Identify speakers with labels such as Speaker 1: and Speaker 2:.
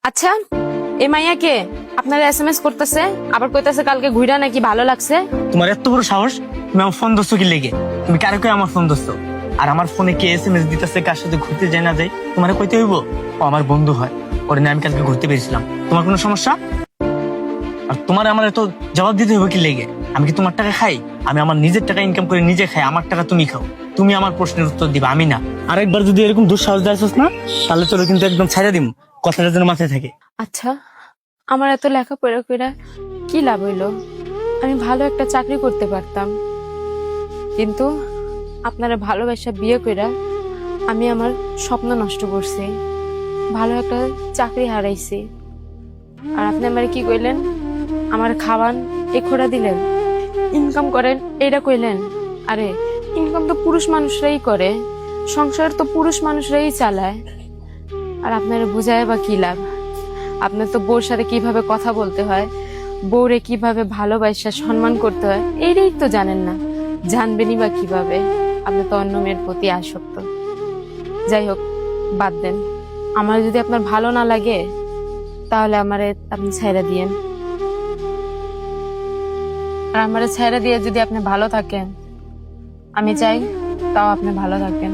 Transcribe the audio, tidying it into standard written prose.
Speaker 1: আচ্ছা, এই মাইয়া কে আপনারা এসএমএস করতেছে, আবার কইতাছে কালকে ঘুরা নাকি ভালো লাগছে।
Speaker 2: তোমার এত বড় সাহস, তুমি আমার ফোন দোস্ত কি লেগে? তুমি কারে কই আমার ফোন দোস্ত? আর আমার ফোনে কে এসএমএস দিতেছে, কার সাথে ঘুরতে যায় না যায়, তোমার কইতে হইব? ও আমার বন্ধু হয়, ওর নিয়ে আমি কালকে ঘুরতে পেরেছিলাম। তোমার কোনো সমস্যা? আর তোমার আমার এত জবাব দিতে হইব কি লেগে? আমি কি তোমার টাকা খাই? আমি আমার নিজের টাকা ইনকাম করে নিজে খাই, আমার টাকা তুমি খাও। তুমি আমার প্রশ্নের উত্তর দিবা, আমি না। আরেকবার যদি এরকম দুঃসাহস দেখাস না, তাহলে চলো কিন্তু একদম ছাইড়া দিম, কথাটা যেন মাথায় থাকে।
Speaker 1: আচ্ছা, আমার এত লেখাপড়া কইরা কি লাভ হইলো? আমি ভালো একটা চাকরি করতে পারতাম, কিন্তু আপনারা ভালোবাসা বিয়ে কইরা আমি আমার স্বপ্ন নষ্ট করছি, ভালো একটা চাকরি হারাইছি। আর আপনি আমার কি কইলেন? আমার খাওয়ান এ খোড়া দিলেন, ইনকাম করেন এটা কইলেন। আরে ইনকাম তো পুরুষ মানুষরাই করে, সংসার তো পুরুষ মানুষরাই চালায়। আর আপনারা বুঝায় বা কি লাভ? আপনার তো বউর সাথে কিভাবে কথা বলতে হয়, বউরে কিভাবে ভালোবাসা সম্মান করতে হয় এইটাই তো জানেন না। জানবেনই বা কিভাবে? আপনি তো অন্য মেয়ের প্রতি আসক্ত। যাই হোক, বাদ দেন। আমার যদি আপনার ভালো না লাগে তাহলে আমারে আপনি ছাইড়া দিয়েন। আর আমারে ছাইড়া দিয়ে যদি আপনি ভালো থাকেন, আমি চাই তাও আপনি ভালো থাকেন।